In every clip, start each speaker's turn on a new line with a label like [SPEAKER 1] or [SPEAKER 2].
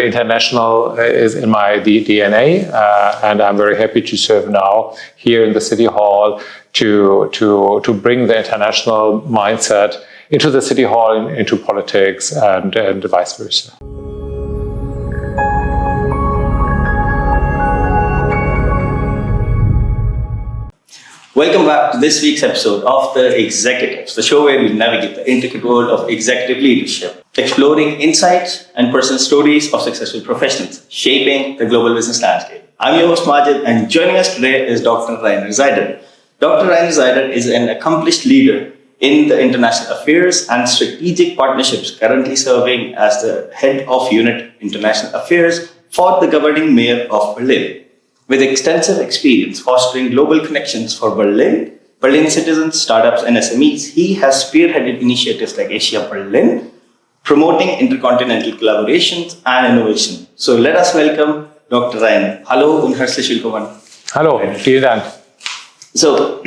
[SPEAKER 1] International is in my DNA, and I'm very happy to serve now here in the City Hall to bring the international mindset into the City Hall, into politics, and vice versa.
[SPEAKER 2] Welcome back to this week's episode of The Executives, the show where we navigate the intricate world of executive leadership, exploring insights and personal stories of successful professionals shaping the global business landscape. I'm your host Majid, and joining us today is Dr. Seider. Dr. Seider is an accomplished leader in the international affairs and strategic partnerships, currently serving as the head of Unit International Affairs for the governing mayor of Berlin. With extensive experience fostering global connections for Berlin citizens, startups, and SMEs, he has spearheaded initiatives like Asia Berlin, promoting intercontinental collaborations and innovation. So let us welcome Dr. Seider. Hallo und herzlich willkommen.
[SPEAKER 1] Hallo, vielen Dank.
[SPEAKER 2] So,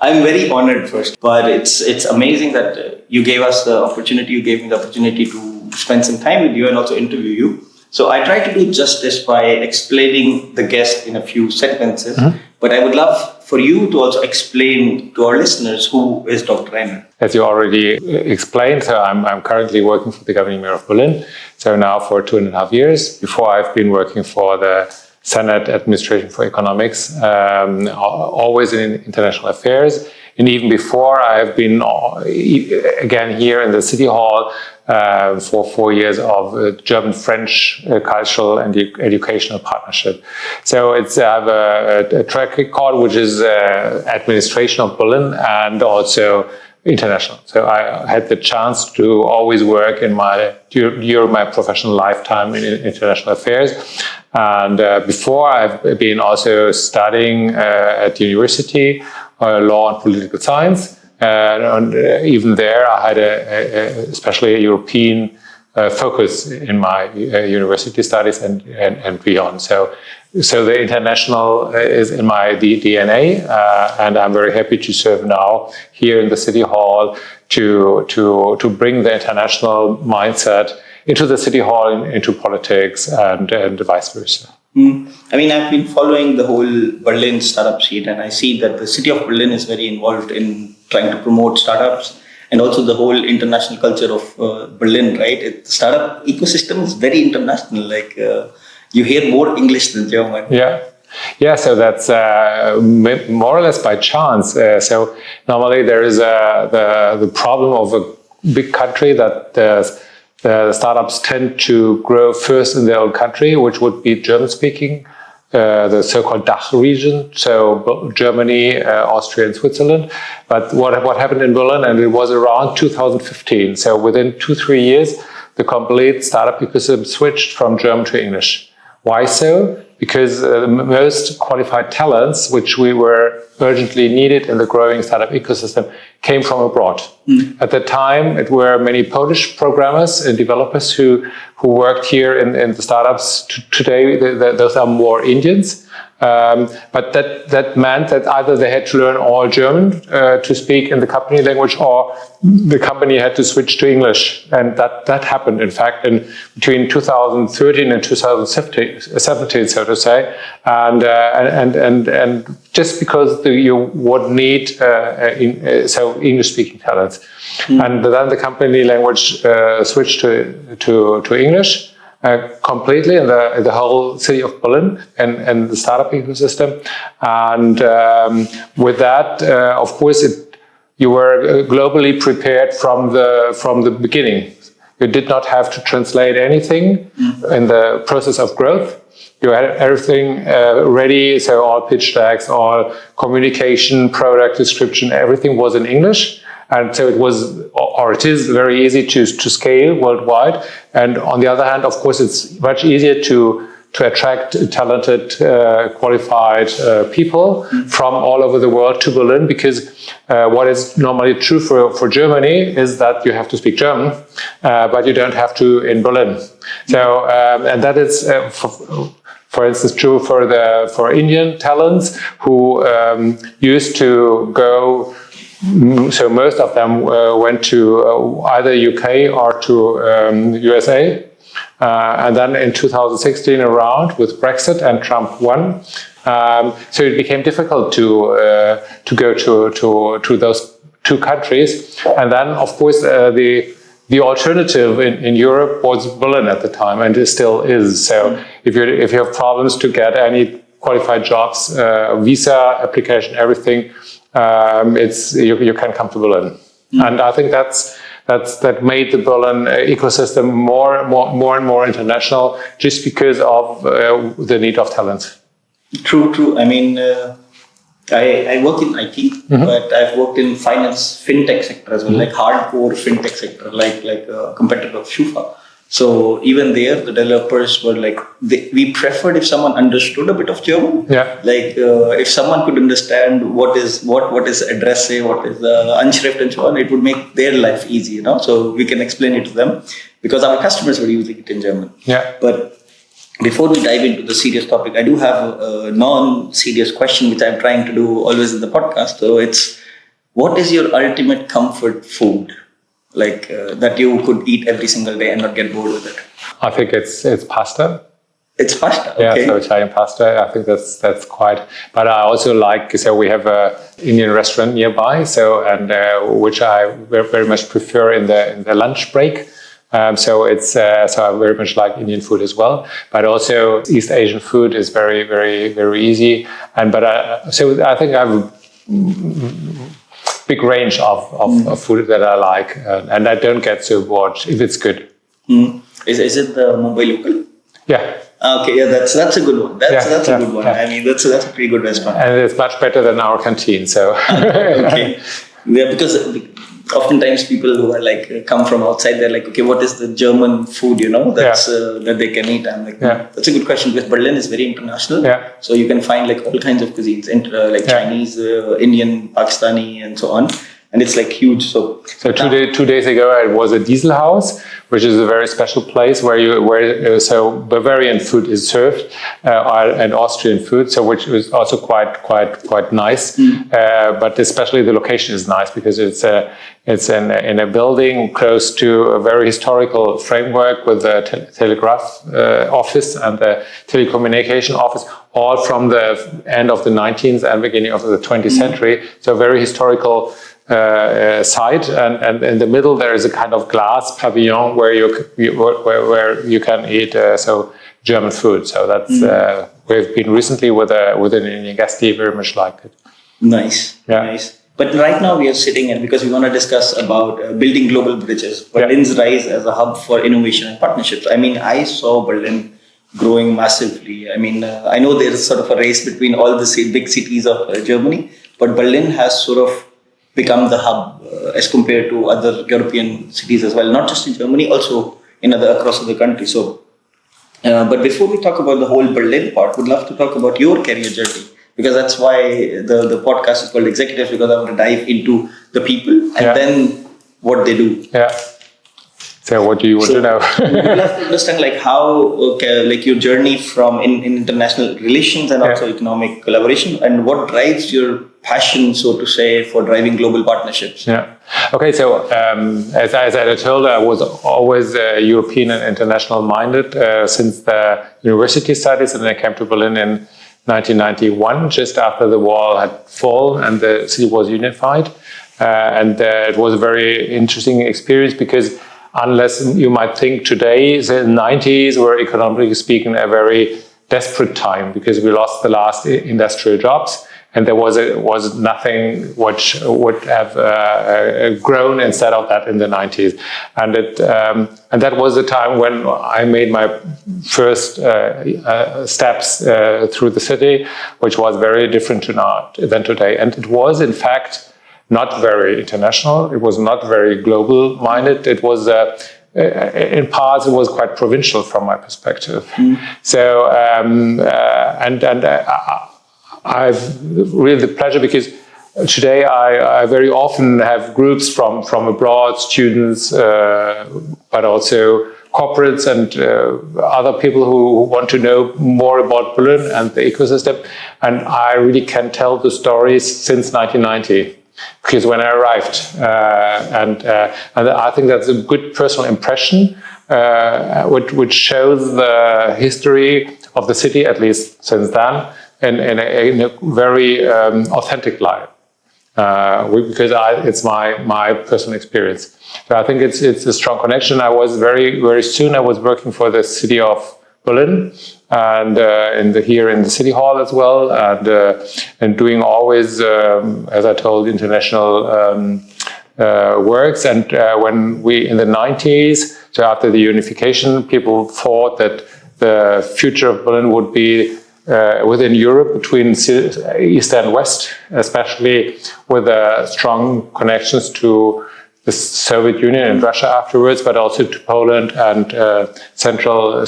[SPEAKER 2] I'm very honored first, but it's amazing that you gave me the opportunity to spend some time with you and also interview you. So I try to do justice by explaining the guest in a few sentences, but I would love for you to also explain to our listeners who is Dr. Seider.
[SPEAKER 1] As you already explained, so I'm currently working for the governing mayor of Berlin, so now for 2.5 years. Before, I've been working for the Senate Administration for Economics, always in international affairs. And even before, I've been again here in the City Hall for 4 years of German-French cultural and educational partnership. So I have a track record which is administration of Berlin and also international. So I had the chance to always work during my professional lifetime in international affairs. And before, I've been also studying at university, law and political science. And even there, I had especially a European focus in my university studies and beyond. So the international is in my DNA, and I'm very happy to serve now here in the City Hall to bring the international mindset into the City Hall, into politics, and vice versa.
[SPEAKER 2] I mean, I've been following the whole Berlin startup scene, and I see that the city of Berlin is very involved in trying to promote startups and also the whole international culture of Berlin, right? The startup ecosystem is very international. Like you hear more English than German.
[SPEAKER 1] Yeah. So that's more or less by chance. So normally there is the problem of a big country that the startups tend to grow first in their own country, which would be German-speaking, the so-called DACH region, so Germany, Austria, and Switzerland. But what happened in Berlin, and it was around 2015, so within 2-3 years, the complete startup ecosystem switched from German to English. Why so? Because the most qualified talents, which we were urgently needed in the growing startup ecosystem, came from abroad. At the time, it were many Polish programmers and developers who worked here in the startups. Today, those are more Indians. But that meant that either they had to learn all German to speak in the company language, or the company had to switch to English. And that happened, in fact, between 2013 and 2017, so to say. And just because you would need English-speaking talents. And then the company language switched to English. Completely in the whole city of Berlin and the startup ecosystem, and with that, of course, you were globally prepared from the beginning. You did not have to translate anything in the process of growth. You had everything ready, so all pitch decks, all communication, product description, everything was in English. And so it is very easy to scale worldwide. And on the other hand, of course, it's much easier to attract talented, qualified people from all over the world to Berlin, because what is normally true for Germany is that you have to speak German, but you don't have to in Berlin. So, and that is, for instance, true for Indian talents who used to go. So most of them went to either UK or to USA, And then in 2016 around with Brexit and Trump won. So it became difficult to go to those two countries. And then, of course, the alternative in Europe was Berlin at the time, and it still is. So if you have problems to get any qualified jobs, visa application, everything, you can come to Berlin. And I think that made the Berlin ecosystem more and more international, just because of the need of talent.
[SPEAKER 2] True. I mean, I work in IT, but I've worked in finance, fintech sector as well, like hardcore fintech sector, like a competitor of Shufa. So even there, the developers were like, we preferred if someone understood a bit of German.
[SPEAKER 1] Yeah.
[SPEAKER 2] Like if someone could understand what is Adresse, what is the Anschrift and so on, it would make their life easy, So we can explain it to them because our customers were using it in German.
[SPEAKER 1] Yeah.
[SPEAKER 2] But before we dive into the serious topic, I do have a non-serious question, which I'm trying to do always in the podcast. So it's, what is your ultimate comfort food? Like that you could eat every single day and not get bored with it?
[SPEAKER 1] I think it's pasta.
[SPEAKER 2] It's pasta, okay.
[SPEAKER 1] Yeah, so Italian pasta. I think that's quite. But I also like. So we have an Indian restaurant nearby. So which I very much prefer in the lunch break. So I very much like Indian food as well. But also East Asian food is very easy. So I think I have a big range of food that I like, and I don't get so bored if it's good.
[SPEAKER 2] Is it the Mumbai local?
[SPEAKER 1] Yeah.
[SPEAKER 2] Okay, yeah, that's a good one. That's a good one.
[SPEAKER 1] Yeah.
[SPEAKER 2] I mean, that's a pretty good restaurant.
[SPEAKER 1] And it's much better than our canteen. So.
[SPEAKER 2] Okay. Yeah, because oftentimes people who are like come from outside, they're like, okay, what is the German food? That they can eat. I'm like, that's a good question because Berlin is very international.
[SPEAKER 1] Yeah.
[SPEAKER 2] So you can find like all kinds of cuisines, Chinese, Indian, Pakistani, and so on. And it's like huge. So
[SPEAKER 1] 2 days ago, I was at Diesel House, which is a very special place where Bavarian food is served, and Austrian food, so which is also quite nice. But especially the location is nice because it's in a building close to a very historical framework with the telegraph office and the telecommunication office, all from the end of the 19th and beginning of the 20th century. So very historical site, and in the middle there is a kind of glass pavilion where you can eat German food. So that's we've been recently with an Indian guest. He very much liked it.
[SPEAKER 2] Nice. But right now we are sitting and because we want to discuss about building global bridges, Berlin's rise as a hub for innovation and partnerships. I mean, I saw Berlin growing massively. I mean, I know there is sort of a race between all the big cities of Germany, but Berlin has sort of become the hub as compared to other European cities as well, not just in Germany, also across other countries. So, but before we talk about the whole Berlin part, would love to talk about your career journey, because that's why the podcast is called Executives, because I want to dive into the people and then what they do.
[SPEAKER 1] Yeah. So what do you want to know?
[SPEAKER 2] We'd love to understand how your journey from in international relations and also economic collaboration, and what drives your passion, so to say, for driving global partnerships.
[SPEAKER 1] Yeah. Okay. So as I told, I was always European and international minded since the university studies, and then I came to Berlin in 1991, just after the wall had fallen and the city was unified, and it was a very interesting experience because. Unless you might think today, the 90s were economically speaking a very desperate time because we lost the last industrial jobs, and there was nothing which would have grown instead of that in the 90s, and that was the time when I made my first steps through the city, which was very different than today, and it was in fact. Not very international. It was not very global-minded. It was, in parts, it was quite provincial from my perspective. So, I've really the pleasure because today I very often have groups from abroad, students, but also corporates and other people who want to know more about Berlin and the ecosystem. And I really can tell the stories since 1990. because when I arrived, and I think that's a good personal impression, which shows the history of the city, at least since then, in a very authentic light. Because it's my personal experience. So I think it's a strong connection. I was very soon. I was working for the city of Berlin, and here in the city hall as well, and doing always, as I told, international works. And when we in the 90s, so after the unification, people thought that the future of Berlin would be within Europe, between East and West, especially with strong connections to the Soviet Union and Russia afterwards, but also to Poland and Central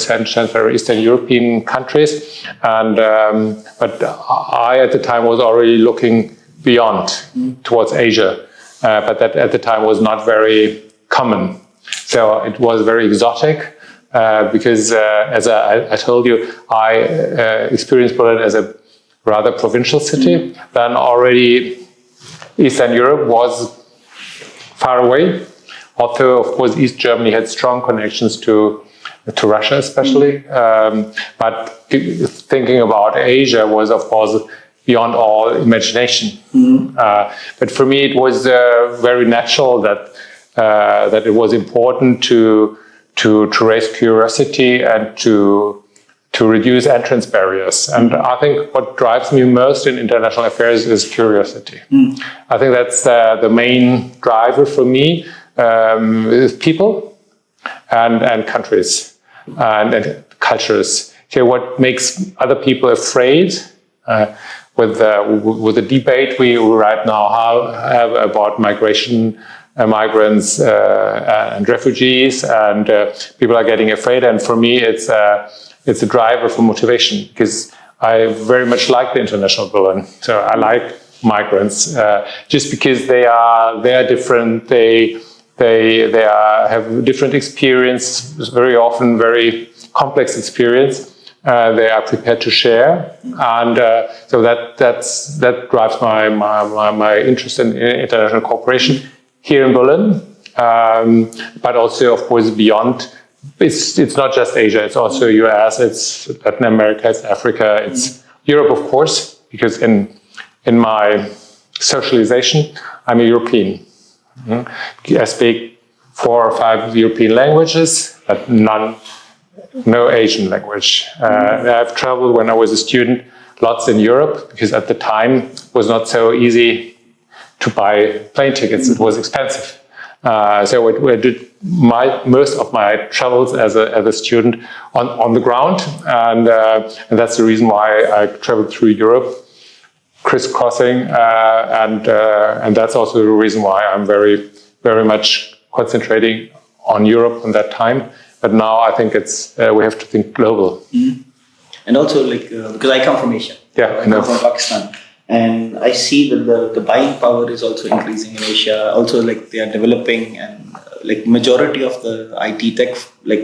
[SPEAKER 1] Eastern European countries. And but I, at the time, was already looking beyond towards Asia, but that at the time was not very common. So it was very exotic. Because, as I told you, I experienced Berlin as a rather provincial city. Then already Eastern Europe was far away. Although, of course, East Germany had strong connections to Russia, especially. But thinking about Asia was, of course, beyond all imagination. But for me, it was very natural that it was important to raise curiosity and to reduce entrance barriers. And I think what drives me most in international affairs is curiosity. I think that's the main driver for me, is people and countries and cultures. So what makes other people afraid with the debate we right now have about migration, migrants and refugees, and people are getting afraid. And for me, it's a driver for motivation, because I very much like the international Berlin. So I like migrants just because they are different. They have different experience, very often very complex experience. They are prepared to share, and so that drives my interest in international cooperation here in Berlin, but also, of course, beyond. It's not just Asia, it's also US, it's Latin America, it's Africa, it's Europe, of course, because in my socialization, I'm a European. I speak 4 or 5 European languages, but no Asian language. I've traveled when I was a student lots in Europe, because at the time it was not so easy to buy plane tickets. It was expensive. So I did most of my travels as a student on the ground, and that's the reason why I traveled through Europe, crisscrossing, and that's also the reason why I'm very, very much concentrating on Europe in that time. But now I think it's we have to think global.
[SPEAKER 2] And also, because I come from Asia,
[SPEAKER 1] I
[SPEAKER 2] come from Pakistan. And I see that the buying power is also increasing in Asia. Also, they are developing, and majority of the IT tech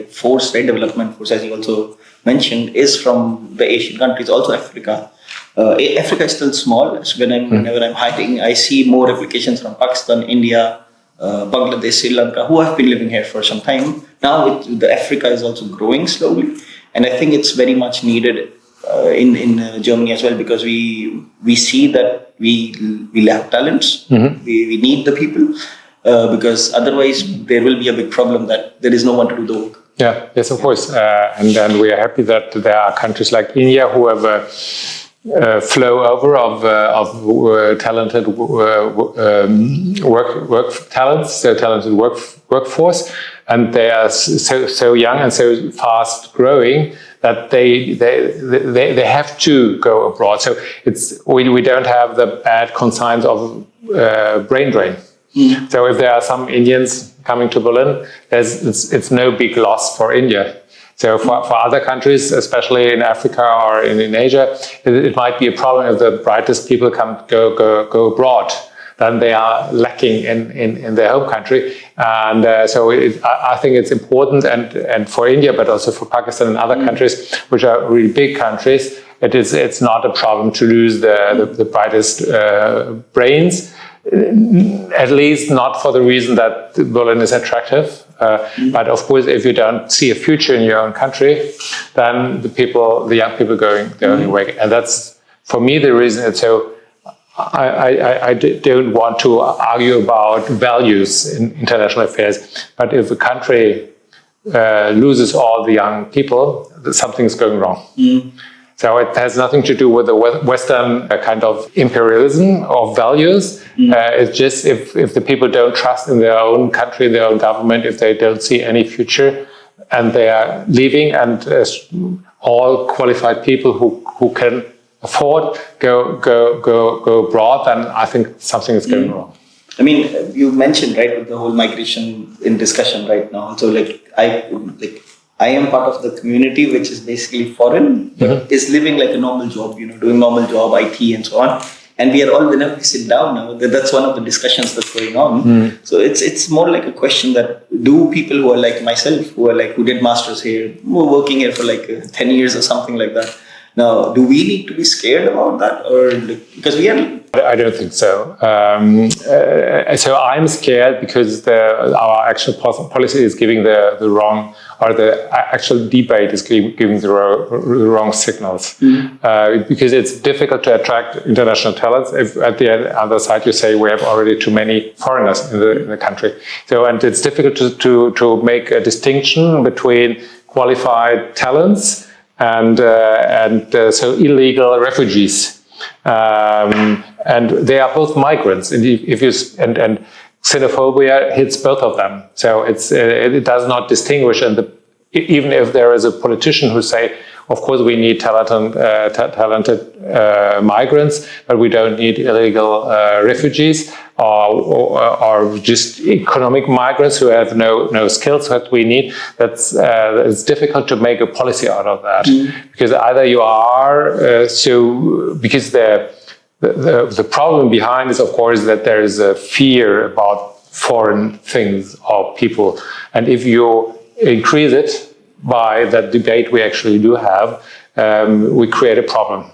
[SPEAKER 2] force, development force, as you also mentioned, is from the Asian countries. Also, Africa. Africa is still small. So whenever I'm hiking, I see more applications from Pakistan, India, Bangladesh, Sri Lanka, who have been living here for some time. Now, the Africa is also growing slowly, and I think it's very much needed. In Germany as well, because we see that we lack talents. We need the people, because otherwise there will be a big problem that there is no one to do the work.
[SPEAKER 1] Yes, of course. And then we are happy that there are countries like India who have a flow over of talented talented workforce, and they are so young and so fast growing that they have to go abroad. So we don't have the bad concerns of brain drain. So if there are some Indians coming to Berlin, it's no big loss for India. So for other countries, especially in Africa or in Asia, it might be a problem if the brightest people go abroad. Then they are lacking in their home country. And so I think it's important, and for India, but also for Pakistan and other countries, which are really big countries, it's not a problem to lose the brightest brains. at least not for the reason that Berlin is attractive. But of course, if you don't see a future in your own country, then the young people going their own way. And that's, for me, the reason it's so. I don't want to argue about values in international affairs, but if a country loses all the young people, something's going wrong. So it has nothing to do with the Western kind of imperialism of values. It's just if the people don't trust in their own country, their own government, if they don't see any future, and they are leaving, and all qualified people who can afford go abroad, then I think something is going wrong.
[SPEAKER 2] I mean, you mentioned, right, with the whole migration in discussion right now. So I am part of the community which is basically foreign, but is living like a normal job, doing normal job, IT and so on. And we are all, whenever we sit down now, that's one of the discussions that's going on. So it's more like a question that do people who are like myself, who did masters here, who are working here for like 10 years or something like that. Now, do we need to be scared about that, or because we are?
[SPEAKER 1] I don't think so. So I'm scared because our actual policy is giving the wrong, or the actual debate is giving the wrong signals. Because it's difficult to attract international talents if at the other side you say we have already too many foreigners in the country. So, and it's difficult to make a distinction between qualified talents and so illegal refugees. And they are both migrants, and and xenophobia hits both of them. So it does not distinguish. And even if there is a politician who say, of course we need talented migrants, but we don't need illegal refugees or just economic migrants who have no skills that we need. It's difficult to make a policy out of that, because either you are because the problem behind is, of course, that there is a fear about foreign things or people, and if you increase it by that debate we actually do have, we create a problem.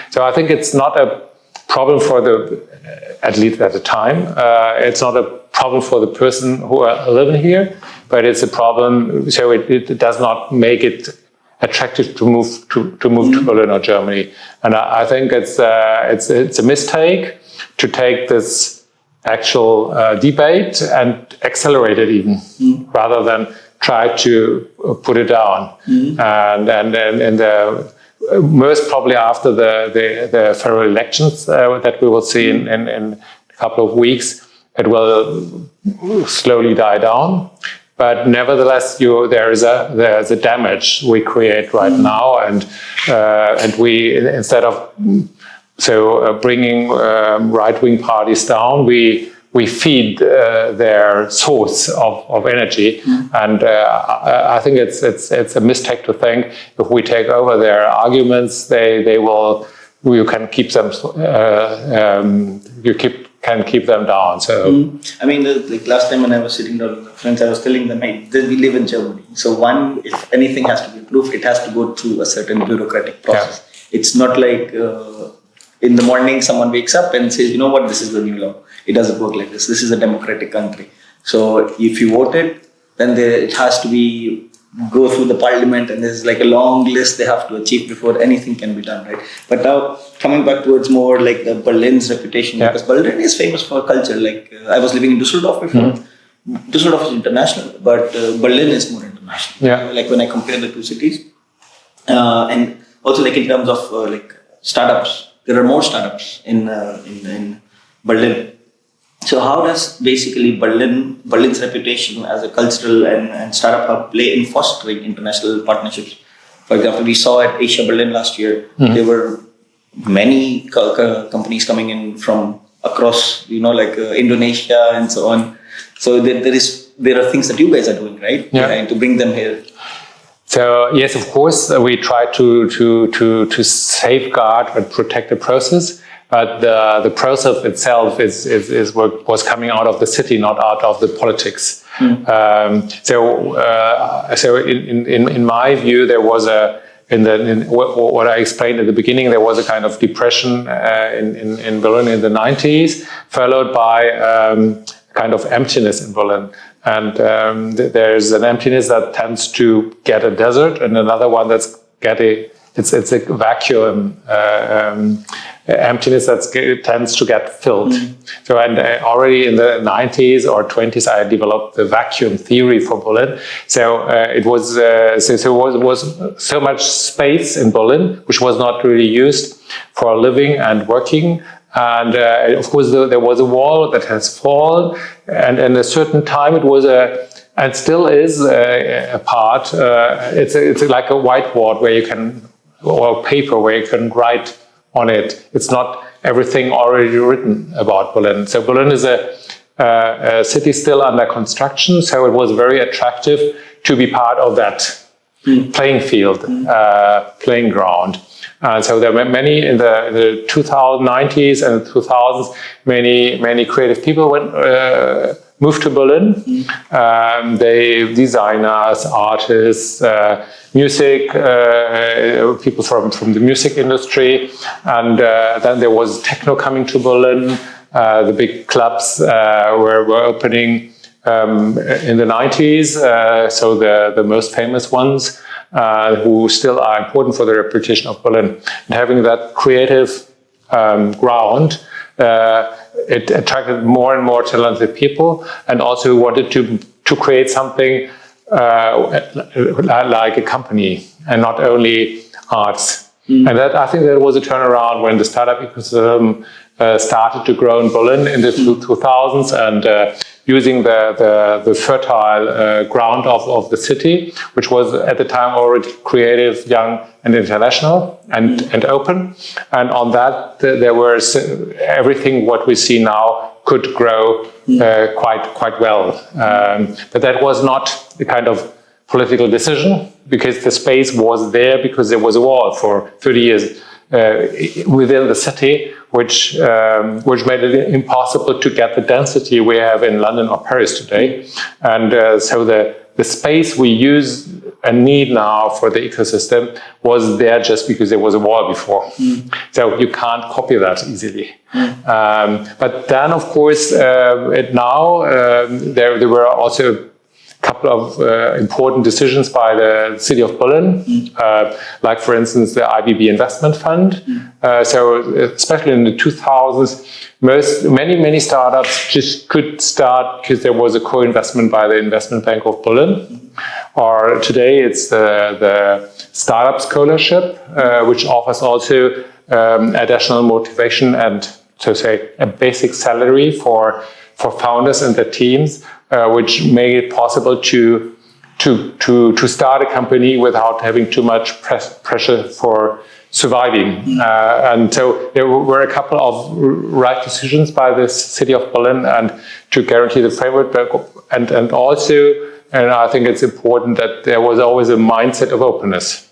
[SPEAKER 1] So I think it's not a problem for at least at the time, it's not a problem for the person who are living here, but it's a problem, so it does not make it attractive to move to Berlin or Germany. And I think it's a mistake to take this actual debate and accelerate it even, rather than try to put it down. And the most probably after the federal elections that we will see in a couple of weeks, it will slowly die down. But nevertheless, there's a damage we create right now, and we, instead of bringing right-wing parties down, we feed their source of energy, and I think it's a mistake to think if we take over their arguments, you can keep them can keep them down. So
[SPEAKER 2] I mean, like last time when I was sitting down with my friends, I was telling them, hey, we live in Germany. So if anything has to be approved, it has to go through a certain bureaucratic process. It's not like in the morning someone wakes up and says, you know what, this is the new law. It doesn't work like this. This is a democratic country. So if you vote it, then it has to go through the parliament, and there's like a long list they have to achieve before anything can be done, right? But now coming back towards more like the Berlin's reputation, because Berlin is famous for culture. Like I was living in Düsseldorf before. Düsseldorf is international, but Berlin is more international. Like when I compare the two cities, and also like in terms of like startups, there are more startups in Berlin. So how does basically Berlin's reputation as a cultural and startup hub play in fostering international partnerships? For example, we saw at Asia Berlin last year, there were many companies coming in from across, like Indonesia and so on. So there are things that you guys are doing, right? To bring them here.
[SPEAKER 1] So yes, of course, we try to safeguard and protect the process. But the process itself was coming out of the city, not out of the politics. So in my view, there was a what I explained at the beginning, there was a kind of depression in Berlin in the 90s, followed by kind of emptiness in Berlin. And there's an emptiness that tends to get a desert, and another one that's it's a vacuum emptiness that tends to get filled. So, and already in the 90s or 20s, I developed the vacuum theory for Berlin. So it was so much space in Berlin, which was not really used for living and working. And of course, there was a wall that has fallen, and at a certain time, it was and still is a part. It's like a whiteboard where you can, or paper where you can write on it. It's not everything already written about Berlin. So Berlin is a city still under construction. So it was very attractive to be part of that playing field, playing ground. So there were many in the 90s and 2000s, many creative people moved to Berlin. They designers, artists, music, people from the music industry, and then there was techno coming to Berlin. The big clubs were opening in the 90s. So the most famous ones, who still are important for the reputation of Berlin. And having that creative ground, it attracted more and more talented people, and also wanted to create something like a company and not only arts. And that, I think, that was a turnaround when the startup ecosystem started to grow in Berlin in the 2000s, and using the fertile ground of the city, which was at the time already creative, young, and international, and open. And on that, there was everything what we see now could grow quite well. But that was not the kind of political decision, because the space was there because there was a wall for 30 years within the city, which made it impossible to get the density we have in London or Paris today. And so the space we use and need now for the ecosystem was there just because there was a wall before. So you can't copy that easily. But then, of course, there were also couple of important decisions by the city of Berlin, like, for instance, the IBB Investment Fund. So especially in the 2000s, many startups just could start because there was a co-investment by the Investment Bank of Berlin. Or today it's the Startup Scholarship, which offers also additional motivation and, so say, a basic salary for founders and their teams, which made it possible to start a company without having too much pressure for surviving. And so there were a couple of right decisions by the city of Berlin, and to guarantee the framework, and also, and I think it's important that there was always a mindset of openness.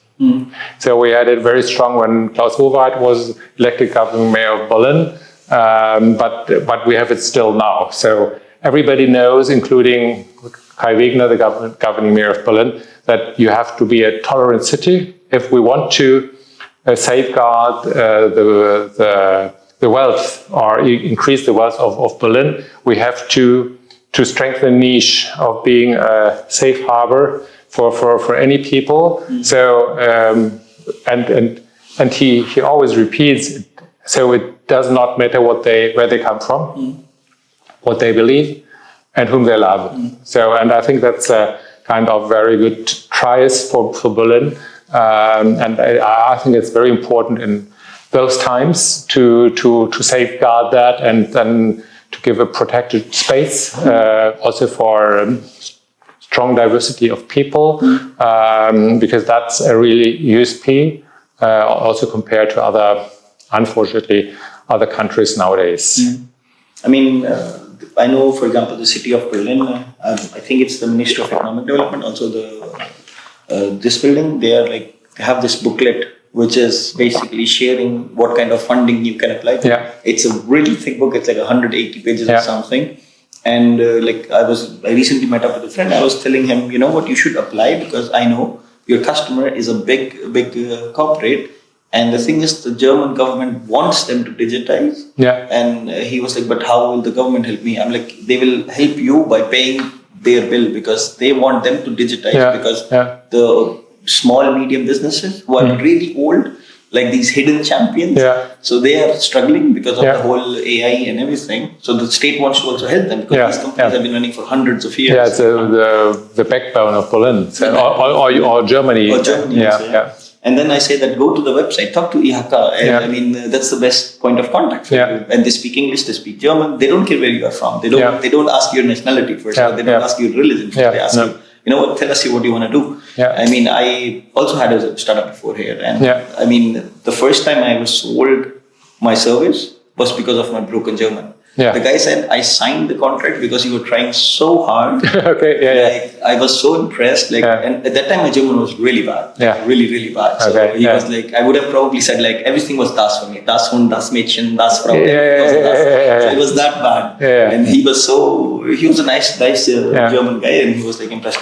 [SPEAKER 1] So we had it very strong when Klaus Wowereit was elected governing mayor of Berlin, but we have it still now. So everybody knows, including Kai Wegner, the governing mayor of Berlin, that you have to be a tolerant city if we want to safeguard the wealth or increase the wealth of Berlin. We have to strengthen the niche of being a safe harbor for any people. So and he always repeats, so it does not matter where they come from, what they believe, and whom they love. So, and I think that's a kind of very good trials for Berlin. And I think it's very important in those times to safeguard that, and then to give a protected space also for strong diversity of people, because that's a really USP, also compared to unfortunately, other countries nowadays.
[SPEAKER 2] I mean, I know, for example, the city of Berlin, I think it's the Ministry of Economic Development, also this building, they have this booklet which is basically sharing what kind of funding you can apply for.
[SPEAKER 1] Yeah.
[SPEAKER 2] It's a really thick book, it's like 180 pages or something. And I recently met up with a friend, I was telling him, you know what, you should apply, because I know your customer is a big corporate. And the thing is, the German government wants them to digitize.
[SPEAKER 1] Yeah.
[SPEAKER 2] And he was like, but how will the government help me? I'm like, they will help you by paying their bill because they want them to digitize. Because the small, medium businesses who are really old, like these hidden champions, so they are struggling because of the whole AI and everything. So the state wants to also help them because these companies have been running for hundreds of years.
[SPEAKER 1] Yeah, it's the backbone of Berlin, so, or Germany.
[SPEAKER 2] Or Germany, And then I say that go to the website, talk to IHK. And I mean, that's the best point of contact for you. And they speak English, they speak German. They don't care where you are from. They don't ask your nationality first. They don't ask your religion first. They ask you, you know what, tell us what you want to do. I mean, I also had a startup before here. And I mean, the first time I was sold my service was because of my broken German. The guy said, I signed the contract because you were trying so hard. I was so impressed. And at that time, my German was really bad. Really, really bad. So he was like, I would have probably said like, everything was das for me. Das Hund, das Mädchen, das Frau. So it was that bad. And he was a nice German guy, and he was like impressed.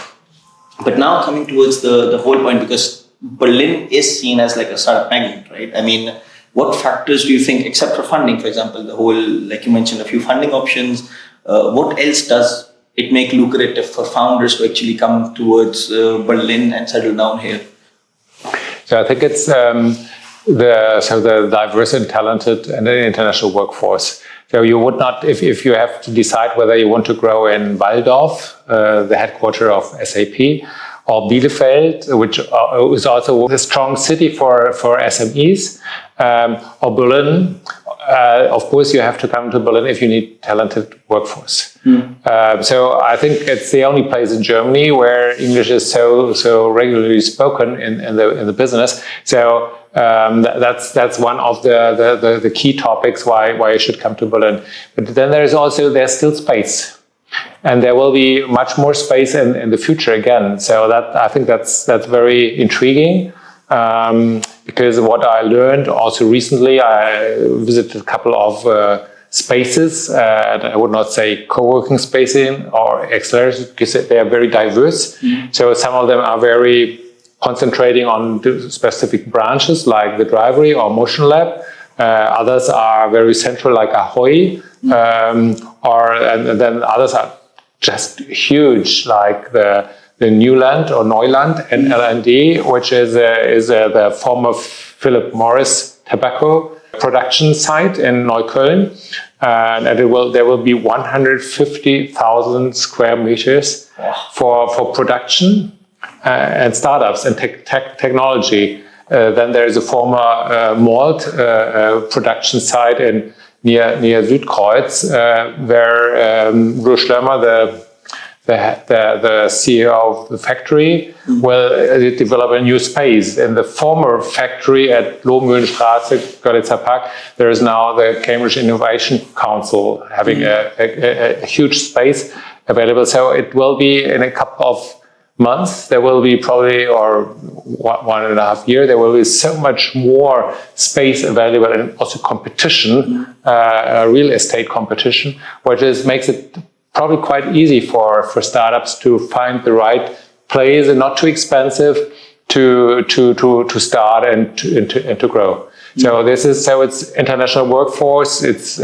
[SPEAKER 2] But now coming towards the whole point, because Berlin is seen as like a startup magnet, right? I mean, what factors do you think, except for funding, for example, the whole, like you mentioned, a few funding options, what else does it make lucrative for founders to actually come towards Berlin and settle down here?
[SPEAKER 1] So I think it's the diverse and talented and international workforce. So you would not, if you have to decide whether you want to grow in Walldorf, the headquarters of SAP, or Bielefeld, which is also a strong city for SMEs, or Berlin. Of course, you have to come to Berlin if you need talented workforce. So I think it's the only place in Germany where English is so regularly spoken in the business. So that's one of the key topics why you should come to Berlin. But then there's still space. And there will be much more space in the future again. So I think that's very intriguing. Because what I learned also recently, I visited a couple of spaces. I would not say co-working spaces or accelerators because they are very diverse. So some of them are very concentrating on specific branches like the Drivery or Motion Lab. Others are very central like Ahoy. And then others are just huge, like the Newland or Neuland and LND, which is the former Philip Morris tobacco production site in Neukölln, and there will be 150,000 square meters for production and startups and technology. Then there is a former malt production site near Südkreuz, where Udo Schlömer, the CEO of the factory, will develop a new space. In the former factory at Lohmühlenstraße, Görlitzer Park, there is now the Cambridge Innovation Council having a huge space available. So it will be in a couple of months, there will be probably, or 1.5 years, there will be so much more space available and also competition, real estate competition, which makes it probably quite easy for startups to find the right place and not too expensive to start and to grow. So it's international workforce. It's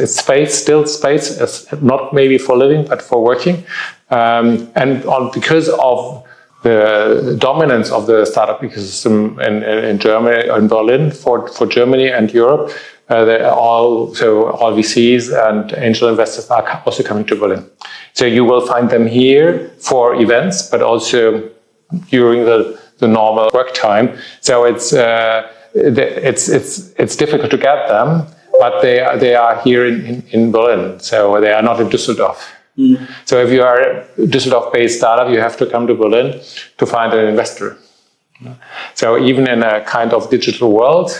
[SPEAKER 1] still space, not maybe for living, but for working. Because of the dominance of the startup ecosystem in Germany, in Berlin, for Germany and Europe, all VCs and angel investors are also coming to Berlin. So you will find them here for events, but also during the normal work time. So it's difficult to get them, but they are here in Berlin. So they are not in Düsseldorf. So if you are a Düsseldorf-based startup, you have to come to Berlin to find an investor. So even in a kind of digital world,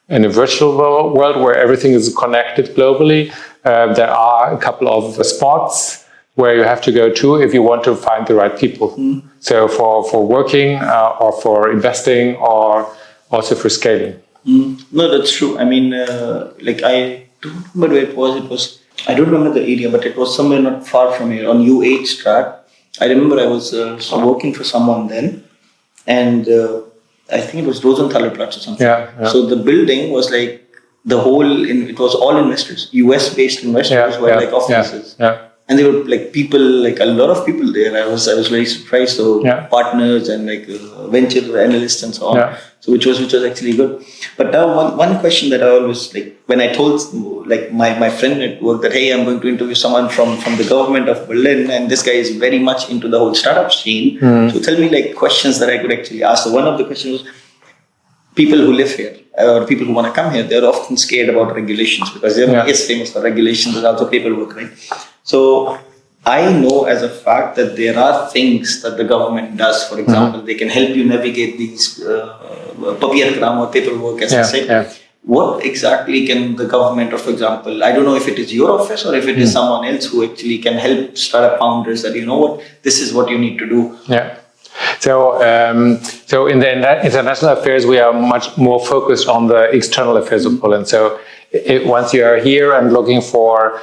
[SPEAKER 1] in a virtual world where everything is connected globally, there are a couple of spots where you have to go to if you want to find the right people. So for working or for investing or also for scaling.
[SPEAKER 2] No, that's true. I mean, I don't remember where it was. I don't remember the area, but it was somewhere not far from here on U8 Strat. I remember I was working for someone then, and I think it was Rosenthaler Platz or something.
[SPEAKER 1] Yeah.
[SPEAKER 2] So the building was like it was all investors, US based investors were like offices. And there were like people, like a lot of people there. I was very surprised. So partners and like venture analysts and so on. So which was actually good. But now one question that I always like when I told like my friend at work that, hey, I'm going to interview someone from the government of Berlin, and this guy is very much into the whole startup scene. So tell me like questions that I could actually ask. So one of the questions was, people who live here or people who want to come here, they're often scared about regulations because Germany is famous for regulations and also paperwork, right? So I know as a fact that there are things that the government does. For example, they can help you navigate these papierkram or paperwork, as I said. What exactly can the government, or for example, I don't know if it is your office or if it is someone else who actually can help startup founders that, you know what, this is what you need to do.
[SPEAKER 1] So in the international affairs, we are much more focused on the external affairs of Poland. So once you are here and looking for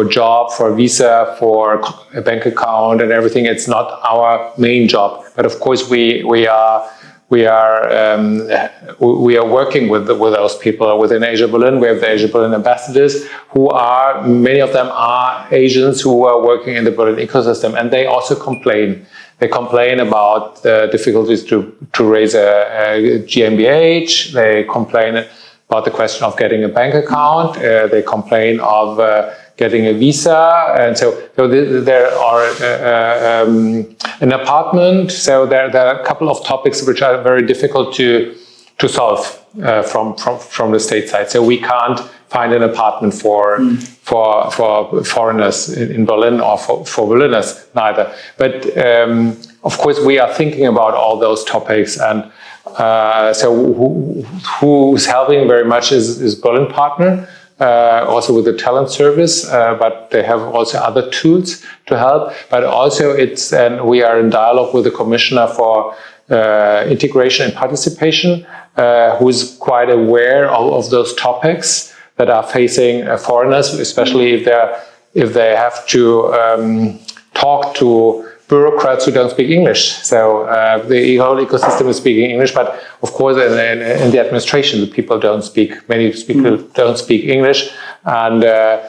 [SPEAKER 1] job, for visa, for a bank account and everything, it's not our main job. But of course, we are working with those people within Asia Berlin. We have the Asia Berlin ambassadors, many of them are Asians who are working in the Berlin ecosystem, and they also complain. They complain about the difficulties to raise a GmbH. They complain about the question of getting a bank account. They complain of getting a visa, and so there are an apartment. So there are a couple of topics which are very difficult to solve from the state side. So we can't find an apartment for foreigners in Berlin or for Berliners neither. But of course we are thinking about all those topics, and so who's helping very much is Berlin Partner. Also with the talent service, but they have also other tools to help. But also we are in dialogue with the Commissioner for Integration and Participation, who's quite aware of those topics that are facing foreigners, especially if they have to talk to bureaucrats who don't speak English. So the whole ecosystem is speaking English, but of course in the administration, many people don't speak English. And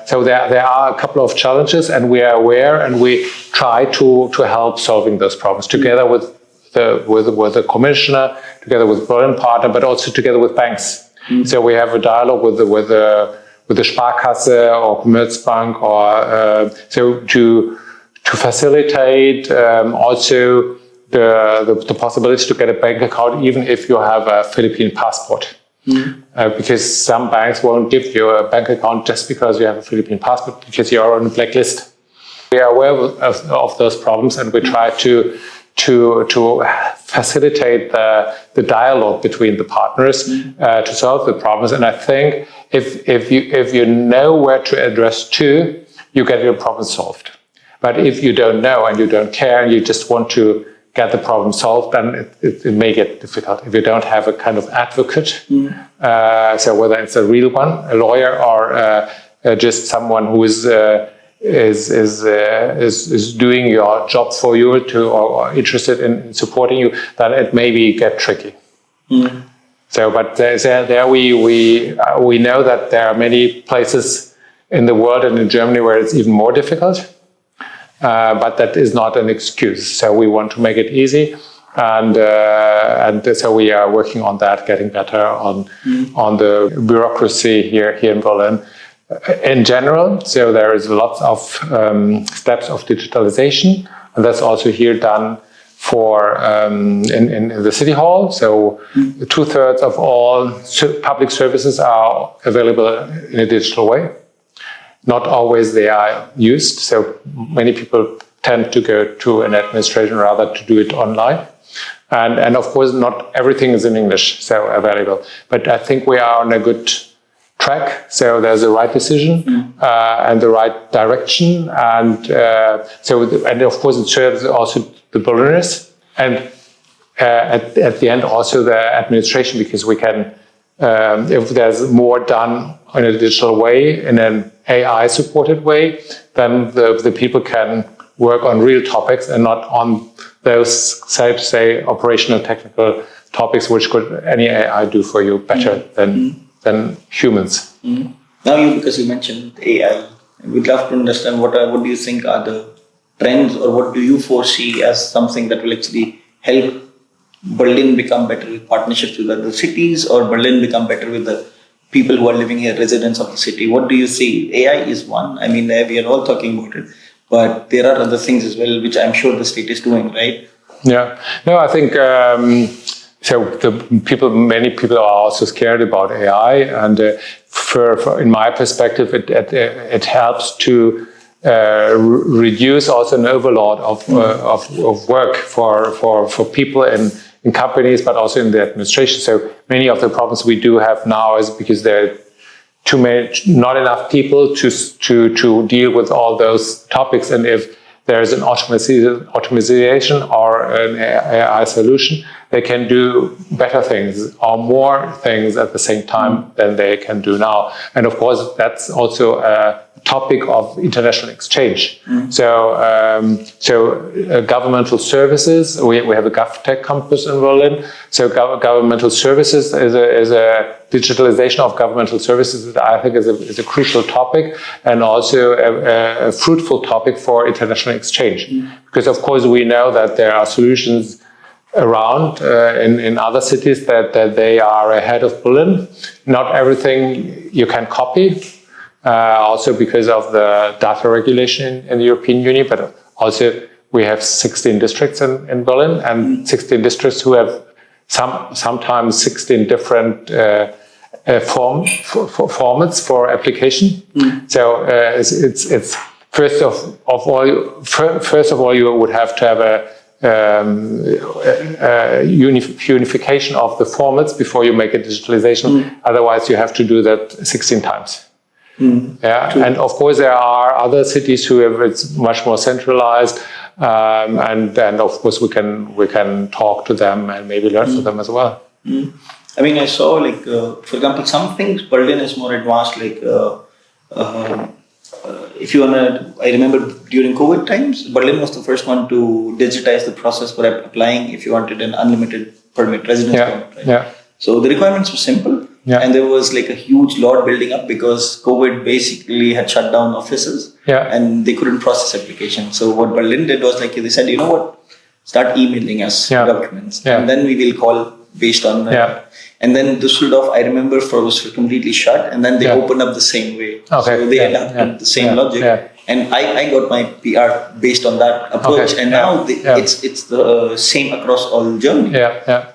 [SPEAKER 1] so there are a couple of challenges, and we are aware, and we try to help solving those problems together with the commissioner, together with Berlin Partner, but also together with banks. So we have a dialogue with the Sparkasse or Commerzbank, or so to facilitate also the possibility to get a bank account even if you have a Philippine passport. Because some banks won't give you a bank account just because you have a Philippine passport, because you are on a blacklist. We are aware of those problems, and we try to facilitate the dialogue between the partners to solve the problems. And I think if you know where to address to, you get your problem solved. But if you don't know and you don't care and you just want to get the problem solved, then it may get difficult. If you don't have a kind of advocate, so whether it's a real one, a lawyer, or just someone who is doing your job for you or interested in supporting you, then it maybe get tricky. So, but there we know that there are many places in the world and in Germany where it's even more difficult. But that is not an excuse. So we want to make it easy, and so we are working on that, getting better on the bureaucracy here in Berlin in general. So there is lots of steps of digitalization, and that's also here done for in the city hall. So 2/3 of all public services are available in a digital way. Not always they are used, so many people tend to go to an administration rather to do it online. And of course, not everything is in English, so available. But I think we are on a good track, so there's a right decision and the right direction. And and of course, it serves also the Berliners, and at the end also the administration, because we can, if there's more done in a digital way, in an AI-supported way, then the people can work on real topics and not on those, so to say, operational technical topics which could any AI do for you better than humans.
[SPEAKER 2] Now, because you mentioned AI, we'd love to understand what do you think are the trends, or what do you foresee as something that will actually help Berlin become better with partnerships with other cities, or Berlin become better with the people who are living here, residents of the city? What do you see? AI is one. I mean, we are all talking about it, but there are other things as well, which I'm sure the state is doing, right?
[SPEAKER 1] Yeah. No, I think so. Many people are also scared about AI, and in my perspective, it helps to reduce also an overload of work for people in companies, but also in the administration. So many of the problems we do have now is because there are not enough people to deal with all those topics. And if there's an automation or an AI solution, they can do better things or more things at the same time than they can do now. And of course, that's also a topic of international exchange. So governmental services, we have a GovTech campus in Berlin. So governmental services is a digitalization of governmental services that I think is a crucial topic, and also a fruitful topic for international exchange. Because of course we know that there are solutions around in other cities that they are ahead of Berlin. Not everything you can copy, also because of the data regulation in the European Union, but also we have 16 districts in Berlin, and 16 districts who have sometimes 16 different formats for application. So it's first of all you would have to have a unification of the formats before you make a digitalization. Otherwise, you have to do that 16 times. Yeah, and of course there are other cities who have it's much more centralized, and then of course we can talk to them and maybe learn from them as well.
[SPEAKER 2] I mean, I saw for example, some things Berlin is more advanced. If you wanna, I remember during COVID times, Berlin was the first one to digitize the process for applying if you wanted an unlimited permit, residence permit. Right? Yeah. So the requirements were simple. Yeah. And there was a huge lot building up because COVID basically had shut down offices, and they couldn't process applications. So what Berlin did was they said, you know what, start emailing us documents, and then we will call based on and then Düsseldorf, I remember, was completely shut, and then they opened up the same way. Okay. So they adapted the same logic. Yeah. And I got my PR based on that approach, and now it's the same across all Germany.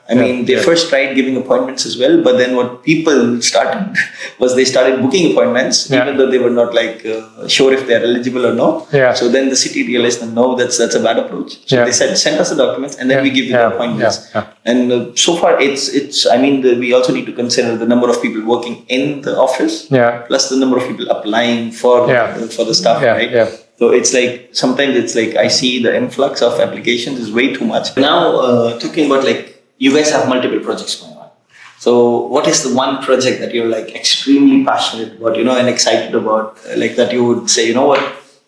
[SPEAKER 2] I mean, they first tried giving appointments as well, but then what people started was they started booking appointments, even though they were not sure if they're eligible or not. So then the city realized that no, that's a bad approach. So they said, send us the documents, and then we give you the appointments. And so far, it's. I mean, we also need to consider the number of people working in the office, plus the number of people applying for the stuff, right? So it's sometimes it's I see the influx of applications is way too much. Now, talking about you guys have multiple projects going on. So what is the one project that you're extremely passionate about, and excited about, that you would say, you know what,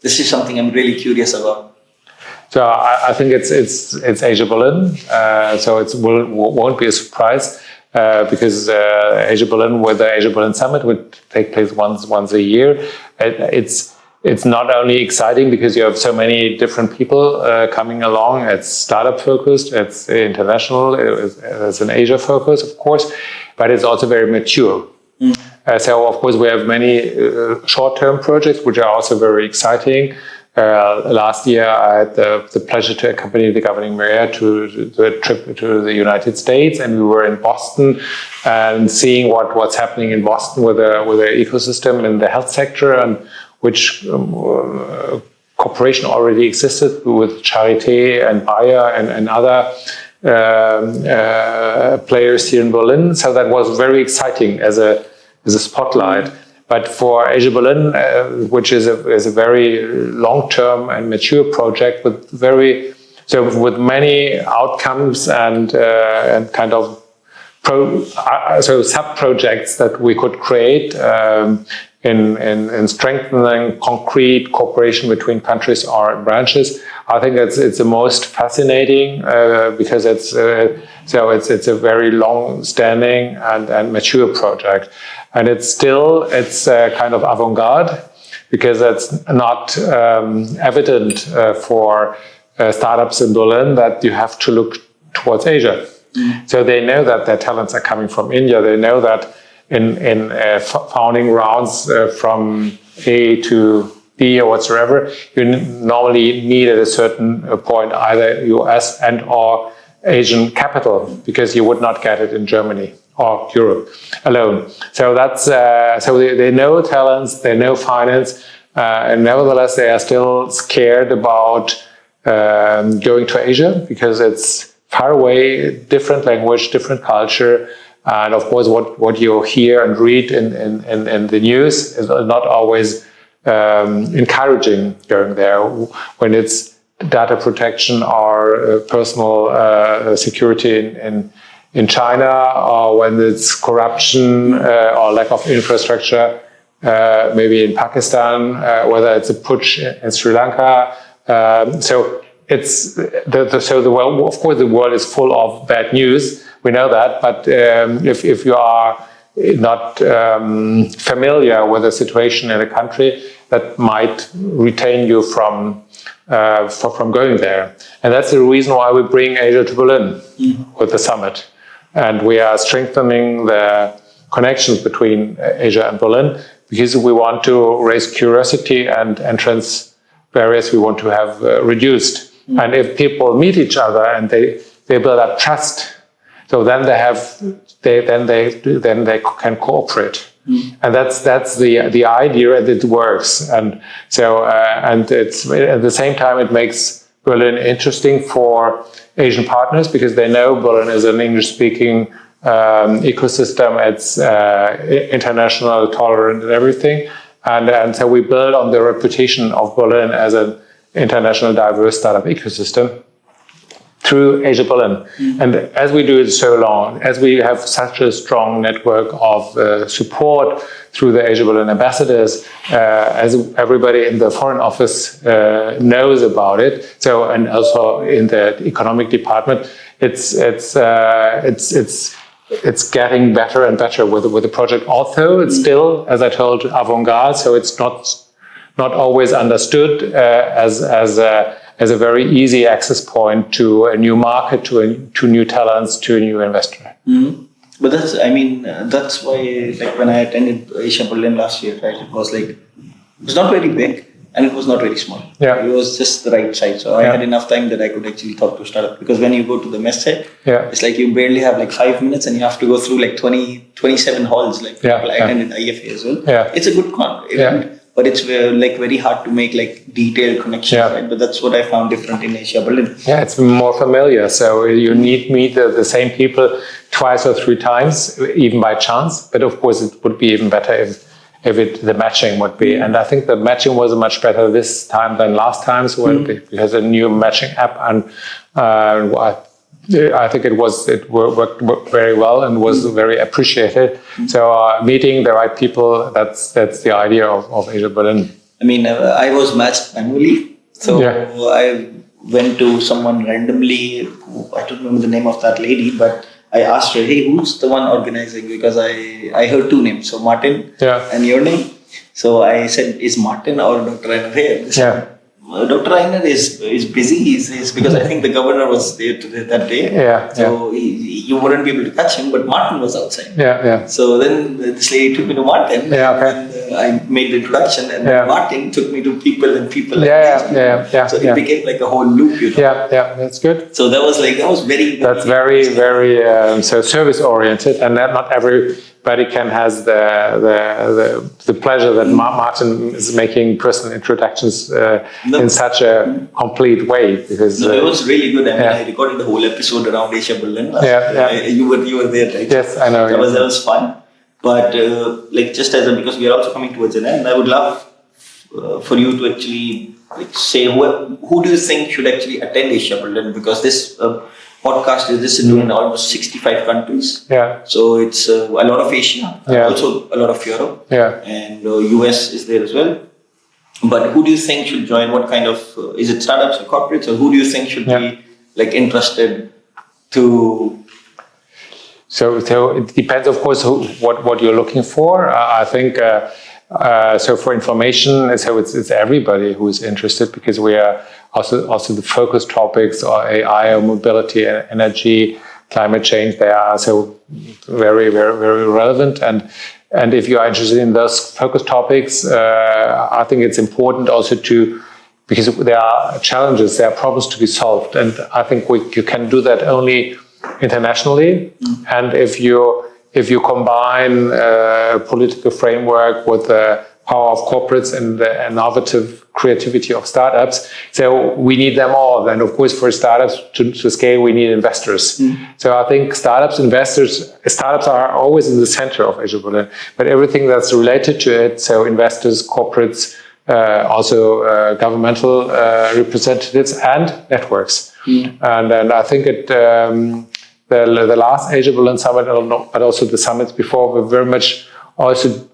[SPEAKER 2] this is something I'm really curious about?
[SPEAKER 1] So I think it's Asia Berlin. So it won't be a surprise because Asia Berlin, with the Asia Berlin Summit, would take place once a year. It's not only exciting because you have so many different people coming along. It's startup focused, it's international, it's an Asia focus, of course, but it's also very mature. So of course we have many short-term projects which are also very exciting. Last year I had the pleasure to accompany the governing mayor to a trip to the United States, and we were in Boston and seeing what's happening in Boston with the ecosystem in the health sector, and which cooperation already existed with Charité and Bayer and other players here in Berlin. So that was very exciting as a spotlight. But for Asia Berlin, which is a very long-term and mature project with many outcomes and kind of sub-projects that we could create. in strengthening concrete cooperation between countries or branches. I think it's the most fascinating because it's a very long-standing and mature project, and it's kind of avant-garde because it's not evident for startups in Berlin that you have to look towards Asia. So they know that their talents are coming from India. They know that in founding rounds from A to D or whatsoever, you normally need at a certain point either US and or Asian capital, because you would not get it in Germany or Europe alone. So that's so they know talents, they know finance, and nevertheless they are still scared about going to Asia because it's far away, different language, different culture. And of course, what you hear and read in the news is not always encouraging going there when it's data protection or personal security in China, or when it's corruption or lack of infrastructure, maybe in Pakistan, whether it's a putsch in Sri Lanka. So it's the world. Of course, the world is full of bad news. We know that, but if you are not familiar with the situation in a country, that might retain you from going there. And that's the reason why we bring Asia to Berlin with the summit. And we are strengthening the connections between Asia and Berlin because we want to raise curiosity and entrance barriers we want to have reduced. And if people meet each other and they build up trust, so then they can cooperate. And that's the idea, and it works. And so and it's at the same time it makes Berlin interesting for Asian partners because they know Berlin is an English-speaking ecosystem. It's international, tolerant, and everything. And so we build on the reputation of Berlin as an international, diverse startup ecosystem through Asia Berlin. And as we do it so long, as we have such a strong network of support through the Asia Berlin ambassadors, as everybody in the Foreign Office knows about it, so and also in the economic department, it's getting better and better with the project. Although it's still, as I told, avant-garde, so it's not always understood as a very easy access point to a new market, to new talents, to a new investor.
[SPEAKER 2] But that's why, like when I attended Asia Berlin last year, right, it was not very big and it was not very small.
[SPEAKER 1] Yeah.
[SPEAKER 2] It was just the right size. So I had enough time that I could actually talk to startup, because when you go to the messe, it's like you barely have like 5 minutes and you have to go through like 27 halls. Like people attended IFA as well.
[SPEAKER 1] Yeah.
[SPEAKER 2] It's a good event. But it's very hard to make like detailed connections, right? But that's what I found different in Asia Berlin.
[SPEAKER 1] Yeah, it's more familiar. So you need meet the same people twice or three times, even by chance. But of course, it would be even better if the matching would be. And I think the matching was much better this time than last time. So because a new matching app, and I think it worked very well and was very appreciated. So meeting the right people, that's the idea of Asia Berlin.
[SPEAKER 2] I was matched manually. So I went to someone randomly, I don't remember the name of that lady, but I asked her, hey, who's the one organizing? Because I heard two names, so Martin and your name. So I said, is Martin or Dr. Rainer here? Dr. Rainer is busy. He's because I think the governor was there that day. So you wouldn't be able to catch him, but Martin was outside. So then this lady took me to Martin. And I made the introduction, and then Martin took me to people. So it became like a whole loop.
[SPEAKER 1] That's good.
[SPEAKER 2] So that was very.
[SPEAKER 1] That's very so service oriented, and not everybody can has the pleasure that Martin is making personal introductions in such a complete way, because
[SPEAKER 2] it was really good. I recorded the whole episode around Asia Berlin. You were there, right?
[SPEAKER 1] Yes, I know.
[SPEAKER 2] That was fun. But just because we are also coming towards an end, I would love for you to actually say who do you think should actually attend Asia Berlin, because this podcast is distributed in almost 65 countries.
[SPEAKER 1] Yeah.
[SPEAKER 2] So it's a lot of Asia, also a lot of Europe, and US is there as well. But who do you think should join? What kind of, is it startups or corporates, or who do you think should be like interested to?
[SPEAKER 1] So it depends, of course, what you're looking for. I think, so for information, so it's everybody who is interested, because we are also the focus topics are AI, or mobility, energy, climate change. They are so very, very, very relevant. And if you are interested in those focus topics, I think it's important also because there are challenges, there are problems to be solved. And I think you can do that only internationally. And if you combine political framework with the power of corporates and the innovative creativity of startups, so we need them all. And of course, for startups to scale, we need investors. So I think startups are always in the center of Asia Berlin, but everything that's related to it, so investors, corporates, also governmental representatives and networks. And I think the last Asia Berlin summit, but also the summits before, were very much also,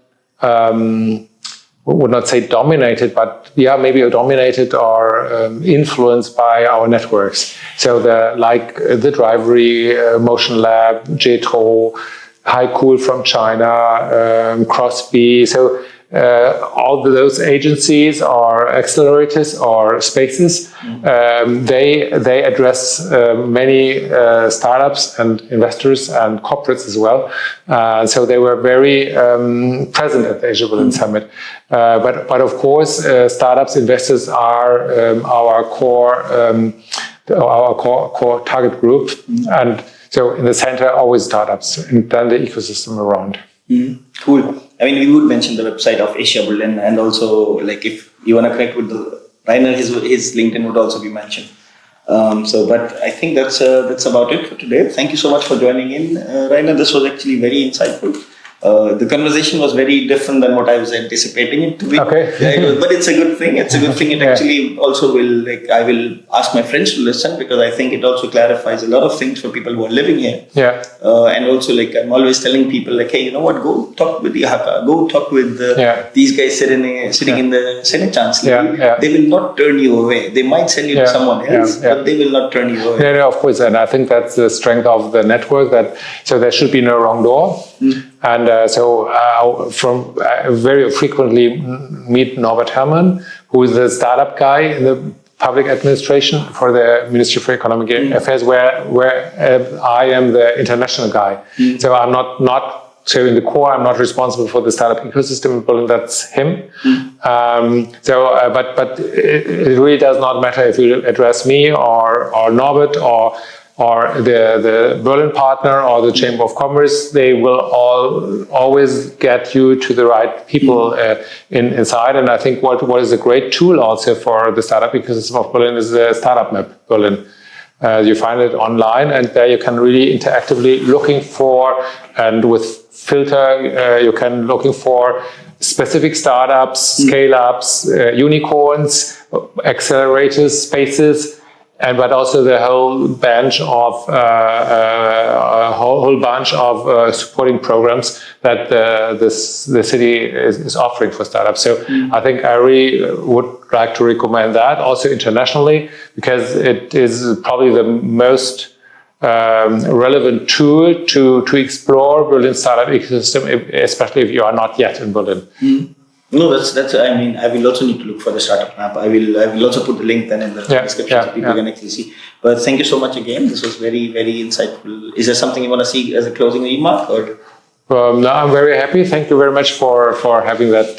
[SPEAKER 1] would not say dominated, but maybe dominated or influenced by our networks. So the Drivery Motion Lab, JETRO, HiCool from China, Crosby. So all those agencies or accelerators or spaces, they address many startups and investors and corporates as well. So they were very present at the Asia Berlin Summit. But of course, startups, investors are our core target group. And so in the center, always startups, and then the ecosystem around.
[SPEAKER 2] Cool. I mean, we would mention the website of Asia Berlin, and also, like, if you want to connect with Rainer, his LinkedIn would also be mentioned. But I think that's about it for today. Thank you so much for joining in, Rainer. This was actually very insightful. The conversation was very different than what I was anticipating it to be.
[SPEAKER 1] Okay.
[SPEAKER 2] But it's a good thing. It's a good thing. It actually also will, I will ask my friends to listen, because I think it also clarifies a lot of things for people who are living here. And also, I'm always telling people, hey, you know what, go talk with the Haka, go talk with these guys sitting in the Senate Chancellor. They will not turn you away. They might send you to someone else, but they will not turn you away.
[SPEAKER 1] No, of course. And I think that's the strength of the network, so there should be no wrong door. And from very frequently meet Norbert Herrmann, who is the startup guy in the public administration for the Ministry for Economic Affairs, where I am the international guy. So I'm so in the core, I'm not responsible for the startup ecosystem in Berlin. That's him. But it really does not matter if you address me or Norbert or the Berlin partner or the Chamber of Commerce. They will always get you to the right people inside. And I think what is a great tool also for the startup ecosystem of Berlin is the Startup Map Berlin. You find it online, and there you can really interactively looking for, and with filter, you can looking for specific startups, scale-ups, unicorns, accelerators, spaces, but also the whole bunch of supporting programs that the city is offering for startups. So I think I really would like to recommend that also internationally, because it is probably the most relevant tool to explore Berlin startup ecosystem, especially if you are not yet in Berlin.
[SPEAKER 2] No, that's. I mean, I will also need to look for the startup map. I will also put the link then in the description so people can actually see. But thank you so much again. This was very, very insightful. Is there something you want to see as a closing remark, or?
[SPEAKER 1] No, I'm very happy. Thank you very much for having that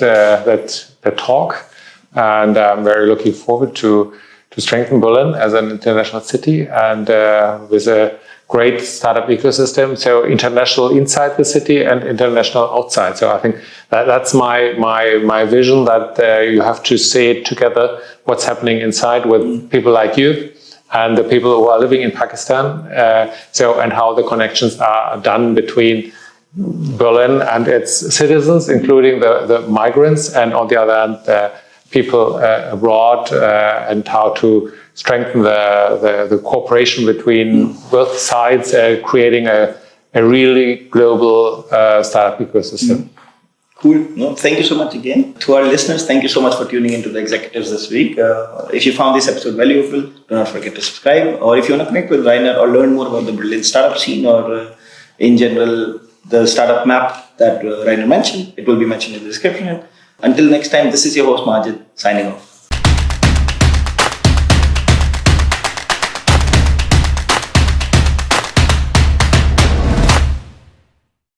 [SPEAKER 1] talk, and I'm very looking forward to strengthen Berlin as an international city, and with a great startup ecosystem, so international inside the city and international outside. So I think that's my vision, that you have to see it together, what's happening inside with people like you and the people who are living in Pakistan, and how the connections are done between Berlin and its citizens, including the migrants, and on the other hand, the people abroad, and how to strengthen the cooperation between both sides, creating a really global startup ecosystem.
[SPEAKER 2] Cool. No, thank you so much again. To our listeners, thank you so much for tuning into the Executives this week. If you found this episode valuable, do not forget to subscribe. Or if you want to connect with Rainer or learn more about the brilliant startup scene or in general, the startup map that Rainer mentioned, it will be mentioned in the description. Until next time, this is your host Majid signing off.